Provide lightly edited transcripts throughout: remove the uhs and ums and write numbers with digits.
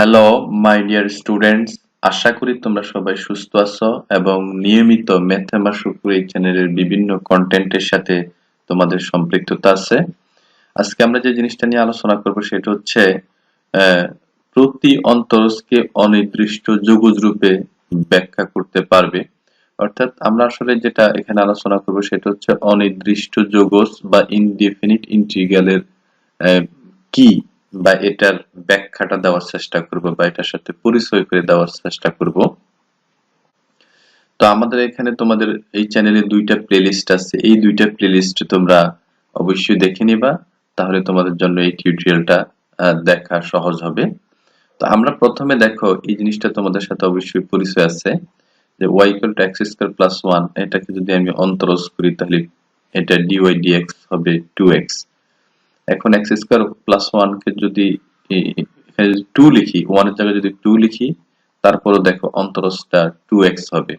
Hello my dear students, আশা করি তোমরা সবাই সুস্থ আছো এবং নিয়মিত ম্যাথমাসুকুর এই চ্যানেলের বিভিন্ন কন্টেন্টের সাথে তোমাদের সম্পৃক্ততা আছে। আজকে আমরা যে জিনিসটা নিয়ে আলোচনা করব সেটা হচ্ছে আহ, প্রতি অন্তরজকে অনির্দিষ্ট যুগজ রূপে ব্যাখ্যা করতে পারবে। অর্থাৎ আমরা আসলে যেটা এখানে আলোচনা করব সেটা হচ্ছে অনির্দিষ্ট যুগজ বা ইনডিফিনিট ইন্টিগ্রালের কি বা এটার ব্যাখ্যাটা দেওয়ার চেষ্টা করব বা এটার সাথে পরিচয় করে দেওয়ার চেষ্টা করব। তো আমাদের এখানে তোমাদের এই চ্যানেলে দুইটা প্লেলিস্ট আছে, এই দুইটা প্লেলিস্ট তোমরা অবশ্যই দেখে নিবা, তাহলে তোমাদের জন্য এই টিউটোরিয়ালটা দেখা সহজ হবে। তো আমরা প্রথমে দেখো এই জিনিসটা তোমাদের সাথে অবশ্যই পরিচয় আছে যে y equal to x square plus 1, এটাকে যদি আমি অন্তরজ করি তাহলে এটা dy dx হবে 2x। এখন x স্কয়ার প্লাস 1 কে যদি এখানে 2 লিখি, 1 এর জায়গায় যদি 2 লিখি, তারপরও দেখো অন্তরজটা 2x হবে।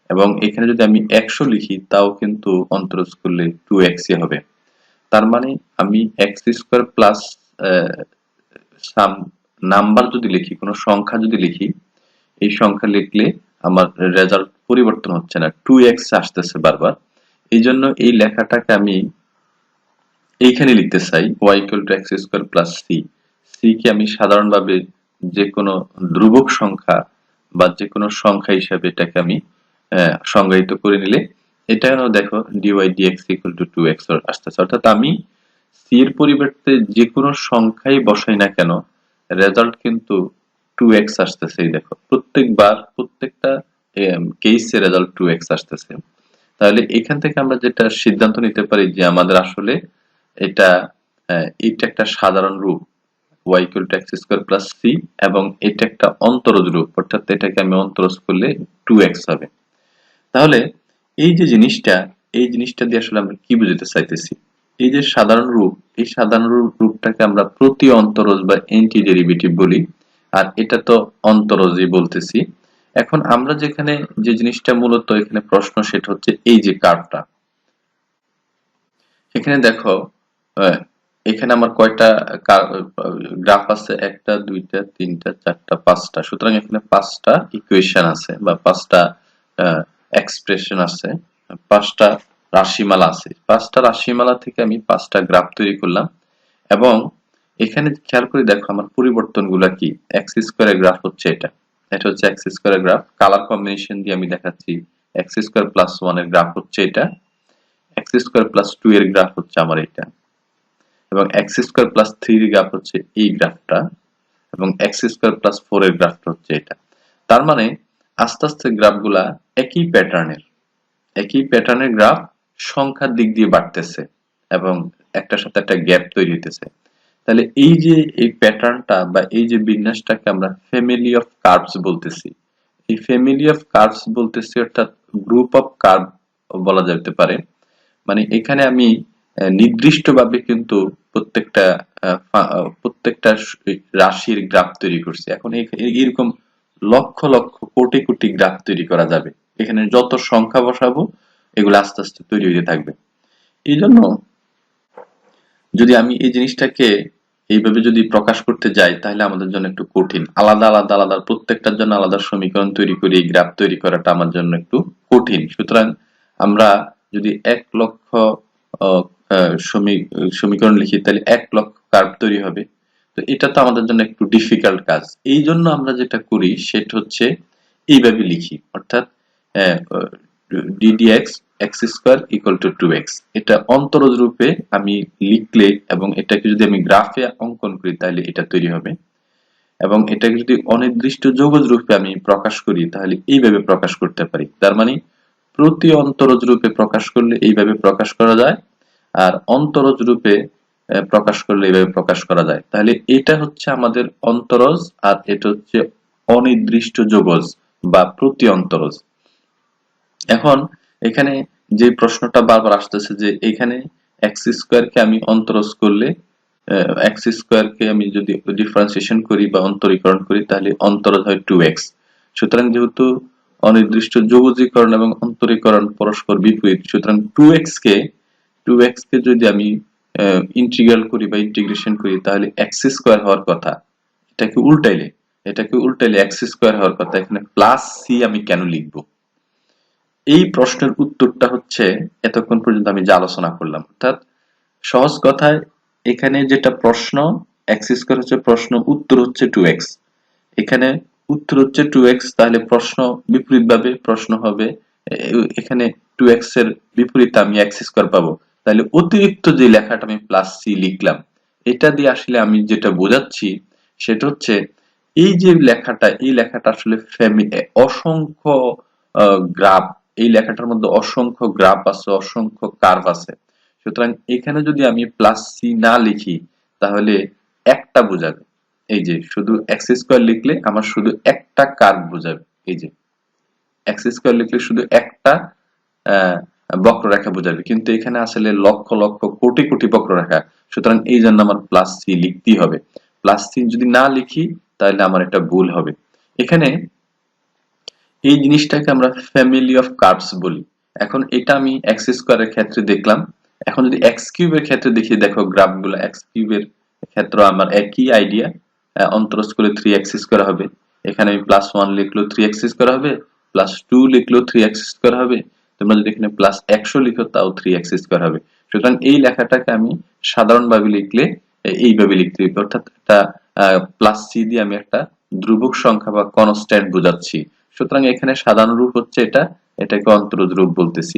এবং এখানে যদি আমি 100 লিখি তাও কিন্তু অন্তরজ করলে 2x ই হবে। তার মানে আমি x স্কয়ার প্লাস সাম নাম্বার যদি লিখি, কোনো সংখ্যা যদি লিখি, এই সংখ্যা লিখলে আমার রেজাল্ট পরিবর্তন হচ্ছে না, 2x আসতেছে বারবার। এই জন্য এই লেখাটাকে আমি এইখানে লিখতে চাই y equal to x square plus c। c কে আমি সাধারণভাবে যে কোনো ধ্রুবক সংখ্যা বা যে কোনো সংখ্যা হিসাবে এটাকে আমি সংজ্ঞায়িত করে নিলে এটা দেখো dy dx equal to 2x আসতেছে। অর্থাৎ আমি c এর পরিবর্তে যে কোনো সংখ্যাই বসাই না কেন, রেজাল্ট কিন্তু 2x আসতেছে। এই দেখো প্রত্যেকবার প্রত্যেকটা কেসে রেজাল্ট 2x আসতেছে। তাহলে এখান থেকে আমরা যেটা সিদ্ধান্ত নিতে পারি যে আমাদের আসলে এটা এটা একটা সাধারণ রূপ y equal to x square plus c, এবং এটা একটা অন্তরজ রূপ, অর্থাৎ এটাকে আমি অন্তরজ করলে 2x হবে। তাহলে এই যে জিনিসটা, এই জিনিসটা দিয়ে আসলে আমরা কি বুঝাতে চাইতেছি, এই যে সাধারণ রূপ, এই সাধারণ রূপটাকে আমরা প্রতি অন্তরজ বা এন্টি ডেরিভেটিভ বলি, আর এটা তো অন্তরজই বলতেছি। এখন আমরা যেখানে যে জিনিসটা মূলত এখানে প্রশ্ন সেটা হচ্ছে এই যে কার্ভটা, এখানে দেখো এখানে আমার কয়টা গ্রাফ আছে, একটা দুইটা তিনটা চারটা পাঁচটা, সুতরাং এখানে পাঁচটা ইকুয়েশন আছে বা পাঁচটা এক্সপ্রেশন আছে, পাঁচটা রাশিমালা আছে। পাঁচটা রাশিমালা থেকে আমি পাঁচটা গ্রাফ তৈরি করলাম এবং এখানে খেয়াল করে দেখো আমার পরিবর্তনগুলো কি। এক্স স্কোয়ারের গ্রাফ হচ্ছে এটা, এটা হচ্ছে এক্স স্কোয়ারের গ্রাফ, কালার কম্বিনেশন দিয়ে আমি দেখাচ্ছি। এক্স স্কোয়ার প্লাস 1 এর গ্রাফ হচ্ছে এটা, এক্স স্কোয়ার প্লাস 2 এর গ্রাফ হচ্ছে আমার এটা, এবং এক্স স্কোয়ার প্লাস 3 এর গ্রাফ হচ্ছে এই গ্রাফটা, এবং এক্স স্কোয়ার প্লাস 4 এর গ্রাফটা হচ্ছে এটা। তার মানে আস্তে আস্তে গ্রাফগুলা একই প্যাটার্নের গ্রাফ সংখ্যার দিক দিয়ে বাড়তেছে এবং একটার সাথে একটা গ্যাপ তৈরি হইতেছে। তাহলে এই যে এই প্যাটার্নটা বা এই যে বিন্যাসটাকে আমরা ফ্যামিলি অফ কার্ভস বলতেছি। এই ফ্যামিলি অফ কার্ভস বলতেছি অর্থাৎ গ্রুপ অফ কার্ভ বলা যেতে পারে। মানে এখানে আমি নির্দিষ্টভাবে কিন্তু প্রত্যেকটা রাশির গ্রাফ তৈরি করছি। এখন এরকম লক্ষ লক্ষ কোটি কোটি গ্রাফ তৈরি করা যাবে, এখানে যত সংখ্যা বসাবো এগুলো আস্তে আস্তে তৈরি হতে থাকবে। এই জন্য যদি আমি এই জিনিসটাকে এইভাবে যদি প্রকাশ করতে যাই তাহলে আমাদের জন্য একটু কঠিন। আলাদা আলাদা আলাদা প্রত্যেকটার জন্য আলাদা সমীকরণ তৈরি করে এই গ্রাফ তৈরি করাটা আমার জন্য একটু কঠিন। সুতরাং আমরা যদি 1 লক্ষ সমীকরণ লিখি তাহলে 1 লক্ষ কার্ভ তৈরি হবে। তো এটা তো আমাদের জন্য একটু ডিফিকাল্ট কাজ। এই জন্য আমরা যেটা করি সেটা হচ্ছে এইভাবে লিখি, অর্থাৎ ddx x square equal to 2x, এটা অন্তরজ রূপে আমি লিখলে এবং এটাকে যদি আমি গ্রাফে অঙ্কন করি তাহলে এটা তৈরি হবে। এবং এটাকে যদি অনির্দিষ্ট যৌগজ রূপে আমি প্রকাশ করি তাহলে এইভাবে প্রকাশ করতে পারি। তার মানে প্রতি অন্তরজ রূপে প্রকাশ করলে এইভাবে প্রকাশ করা যায়, আর অন্তরজ রূপে প্রকাশ করলে এইভাবে প্রকাশ করা যায়। তাহলে এটা হচ্ছে আমাদের অন্তরজ, আর এটা হচ্ছে অনির্দিষ্ট যৌগজ বা প্রতি অন্তরজ। এখন এখানে যে প্রশ্নটা বারবার আসতেছে যে এখানে এক্স স্কোয়ার কে আমি অন্তরজ করলে, এক্স স্কোয়ার কে আমি যদি ডিফারেন্সিয়েশন করি বা অন্তরীকরণ করি তাহলে অন্তরজ হয় 2x। সুতরাং যেহেতু অনির্দিষ্ট যৌগজীকরণ এবং অন্তরীকরণ পরস্পর বিপরীত, সুতরাং 2x কে যদি আমি ইন্টিগ্রাল করি বা ইন্টিগ্রেশন করি তাহলে এক্স স্কোয়ার হওয়ার কথা, এটাকে উল্টাইলে এটাকে উল্টাইলে এক্স স্কোয়ার হওয়ার কথা, এখানে প্লাস সি আমি কেন লিখবো? এই প্রশ্নের উত্তরটা হচ্ছে এতক্ষণ পর্যন্ত আমি যে আলোচনা করলাম, অর্থাৎ সহজ কথায় এখানে যেটা প্রশ্ন, এক্স স্কোয়ার হচ্ছে প্রশ্ন, উত্তর হচ্ছে 2x, এখানে উত্তর হচ্ছে 2x, তাহলে প্রশ্ন বিপরীতভাবে প্রশ্ন হবে এখানে 2x এর বিপরীতে আমি x স্কয়ার পাবো, তাহলে অতিরিক্ত যে লেখাটা আমি প্লাস সি লিখলাম, এটা দিয়ে আসলে আমি যেটা বোঝাচ্ছি সেটা হচ্ছে এই যে লেখাটা, এই লেখাটা আসলে অসংখ্য গ্রাফ, এই লেখাটার মধ্যে অসংখ্য গ্রাফ আছে, অসংখ্য কার্ভ আছে। সুতরাং এখানে যদি আমি প্লাস সি না লিখি তাহলে একটা বোঝাবে, এই যে শুধু এক্স স্কোয়ার লিখলে আমার শুধু একটা কার্ভ বোঝাবে, এই যে এক্স স্কোয়ার লিখলে শুধু একটা বক্ররেখা বোঝাবে, কিন্তু এখানে আসলে লক্ষ লক্ষ কোটি কোটি বক্ররেখা। সুতরাং এই জন্য আমার প্লাস সি লিখতেই হবে। প্লাস সি যদি না লিখি তাহলে আমার একটা ভুল হবে। এখানে এই জিনিসটাকে আমরা ফ্যামিলি অফ কার্ভস বলি। এখন এটা আমি এক্স স্কোয়ারের ক্ষেত্রে দেখলাম, এখন যদি এক্স কিউবের ক্ষেত্রে দেখি, দেখো গ্রাফগুলো এক্স কিউবের ক্ষেত্রে আমার একই আইডিয়া, অন্তরজ করে 3x স্কয়ার হবে, এখানে আমি প্লাস 1 লিখলো 3x স্কয়ার হবে, প্লাস 2 লিখলো 3x স্কয়ার হবে, তোমরা যদি এখানে প্লাস 100 লিখো তাও 3x স্কয়ার হবে। সুতরাং এই লেখাটাকে আমি সাধারণভাবে লিখলে এইভাবে লিখতে হবে, অর্থাৎ একটা প্লাস সি দিয়ে আমি একটা ধ্রুবক সংখ্যা বা কনস্ট্যান্ট বোঝাচ্ছি। সুতরাং এখানে সাধারণ রূপ হচ্ছে এটা, এটাকে অন্তরজ রূপ বলতেছি।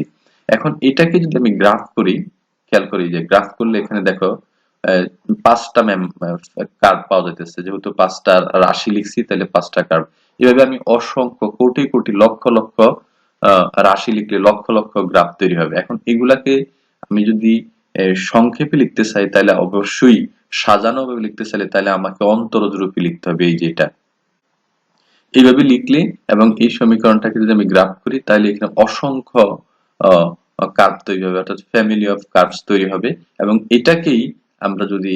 এখন এটাকে যদি আমি গ্রাফ করি, খেয়াল করি যে গ্রাফ করলে এখানে দেখো 5টা কার্ভ পাওয়া যাইতেছে, যেহেতু 5টা রাশি লিখছি তাহলে 5টা কার্ভ। এভাবে আমি অসংখ্য কোটি কোটি লক্ষ লক্ষ রাশি লিখলে লক্ষ লক্ষ গ্রাফ তৈরি হবে। এখন এগুলাকে আমি যদি সংক্ষেপে লিখতে চাই তাহলে অবশ্যই সাজানো ভাবে লিখতে চাইলে তাহলে আমাকে অন্তরজ রূপে লিখতে হবে, এই যে এটা এইভাবে লিখলে, এবং এই সমীকরণটাকে যদি আমি গ্রাফ করি তাহলে এখানে অসংখ্য কার্ভ তৈরি হবে, অর্থাৎ ফ্যামিলি অফ কার্ভস তৈরি হবে। এবং এটাকেই আমরা যদি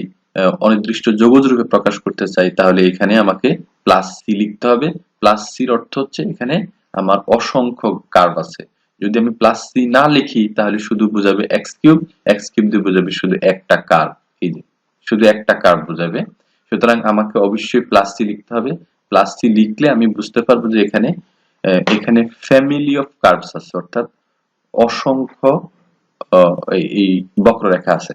অনির্দিষ্ট যৌগজ রূপে প্রকাশ করতে চাই তাহলে এখানে আমাকে প্লাস সি লিখতে হবে। প্লাস সির অর্থ হচ্ছে এখানে আমার অসংখ্য কার্ভ আছে। যদি আমি প্লাস সি না লিখি তাহলে শুধু বোঝাবে এক্স কিউব, এক্স কিউব দিয়ে বোঝাবে শুধু একটা কার্ভ, এই যে শুধু একটা কার্ভ বোঝাবে। সুতরাং আমাকে অবশ্যই প্লাস সি লিখতে হবে। প্লাস সি লিখলে আমি বুঝতে পারবো যে এখানে এখানে ফ্যামিলি অফ কার্ভস আছে, অর্থাৎ অসংখ্য এই বক্ররেখা আছে।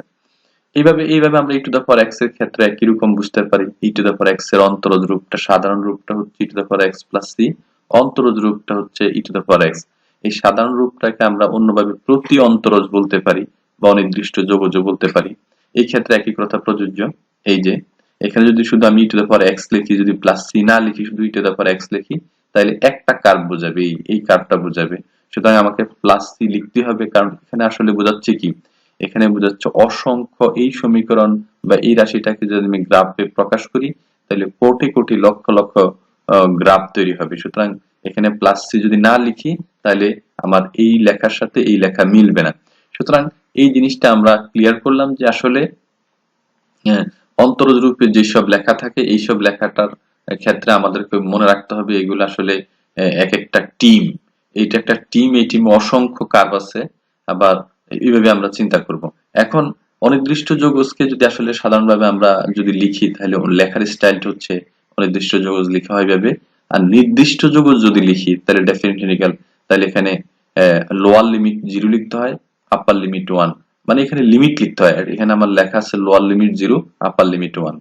এইভাবে আমরা e to the power x এর ক্ষেত্রে একই রকম বুঝতে পারি। e to the power x এর অন্তরজ রূপটা, সাধারণ রূপটা হচ্ছে e to the power x plus c, অন্তরজ রূপটা হচ্ছে e to the power x। এই সাধারণ রূপটাকে আমরা অন্যভাবে প্রতি অন্তরজ বলতে পারি বা অনির্দিষ্ট যৌগজ বলতে পারি। এই ক্ষেত্রে একই কথা প্রযোজ্য। এই যে এখানে যদি শুধু আমি e to the power x লিখি, যদি প্লাস c না লিখি, শুধু e to the power x লিখি, তাহলে একটা কার্ভ বোঝাবে, এই কার্ভটা বোঝাবে। সুতরাং আমাকে প্লাস c লিখতে হবে, কারণ এখানে আসলে বোঝাচ্ছে কি, এখানে বোঝাচ্ছে অসংখ্য এই সমীকরণ বা এই রাশিটাকে যদি আমি গ্রাফে প্রকাশ করি তাহলে কোটি কোটি লক্ষ লক্ষ গ্রাফ তৈরি হবে। সুতরাং এখানে প্লাস সি যদি না লিখি তাহলে আমার এই লেখার সাথে এই লেখা মিলবে না। সুতরাং এই জিনিসটা আমরা ক্লিয়ার করলাম যে আসলে অন্তরজ রূপে যেসব লেখা থাকে এইসব লেখাটার ক্ষেত্রে আমাদেরকে মনে রাখতে হবে এগুলো আসলে এক একটা টিম, এইটা একটা টিম, এই টিমে অসংখ্য কার্ভ আছে। আবার এইভাবে আমরা চিন্তা করব। এখন অনির্দিষ্ট যৌগজকে যদি আসলে সাধারণভাবে আমরা যদি লিখি তাহলে লেখার স্টাইলটা হচ্ছে অনির্দিষ্ট যৌগজ লেখা হয় ভাবে, আর নির্দিষ্ট যৌগজ যদি লিখি তাহলে ডেফিনিটলি তাহলে এখানে লোয়ার লিমিট 0 লিখতে হয়, আপার লিমিট 1, মানে এখানে লিমিট লিখতে হয়। এখানে আমার লেখা আছে লোয়ার লিমিট 0, আপার লিমিট 1,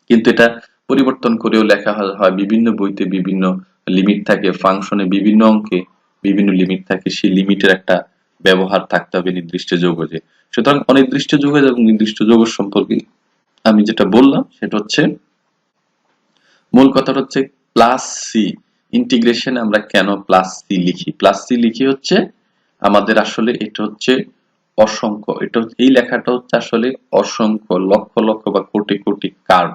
কিন্তু এটা পরিবর্তন করেও লেখা হয়। বিভিন্ন বইতে বিভিন্ন লিমিট থাকে, ফাংশনে বিভিন্ন অঙ্কে বিভিন্ন লিমিট থাকে, সেই লিমিটের একটা ব্যবহার থাকতে হবে নির্দিষ্ট যৌগজে। সুতরাং অনির্দিষ্ট যৌগজ এবং নির্দিষ্ট যৌগজ সম্পর্কে আমি যেটা বললাম সেটা হচ্ছে, মূল কথাটা হচ্ছে প্লাস সি ইন্টিগ্রেশন আমরা কেন প্লাস সি লিখি। প্লাস সি লিখি হচ্ছে আমাদের আসলে এটা হচ্ছে অসংখ্য, এটা এই লেখাটা হচ্ছে আসলে অসংখ্য লক্ষ লক্ষ বা কোটি কোটি কার্ভ,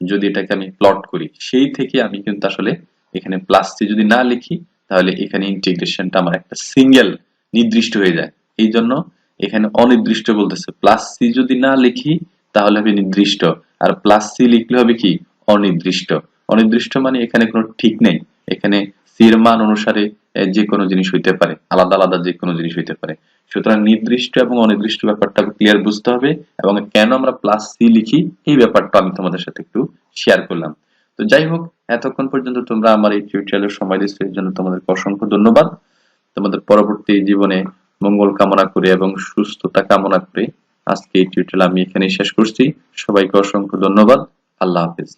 যদি এটাকে আমি প্লট করি সেই থেকে আমি কিন্তু আসলে এখানে প্লাস সি যদি না লিখি তাহলে এখানে ইন্টিগ্রেশনটা আমার একটা সিঙ্গেল নির্দিষ্ট হয়ে যায়। এই জন্য এখানে অনির্দিষ্ট বলতেছে, প্লাস সি যদি না লিখি তাহলে হবে নির্দিষ্ট, আর প্লাস সি লিখলে হবে কি অনির্দিষ্ট। অনির্দিষ্ট মানে এখানে কোনো ঠিক নেই, এখানে সি এর মান অনুসারে যে কোনো জিনিস হইতে পারে, আলাদা আলাদা যে কোনো জিনিস হইতে পারে। সুতরাং নির্দিষ্ট এবং অনির্দিষ্ট ব্যাপারটা ক্লিয়ার বুঝতে হবে, এবং কেন আমরা প্লাস সি লিখি এই ব্যাপারটা আমি তোমাদের সাথে একটু শেয়ার করলাম। তো যাই হোক, এতক্ষণ পর্যন্ত তোমরা আমার এই টিউটোরিয়ালে সময় দিচ্ছ, এর জন্য তোমাদেরকে অসংখ্য ধন্যবাদ। তোমাদের পরবর্তী জীবনে মঙ্গল কামনা করে এবং সুস্থতা কামনা করে আজকে এই টিউটোরিয়াল আমি এখানেই শেষ করছি। সবাইকে অসংখ্য ধন্যবাদ। আল্লাহ হাফেজ।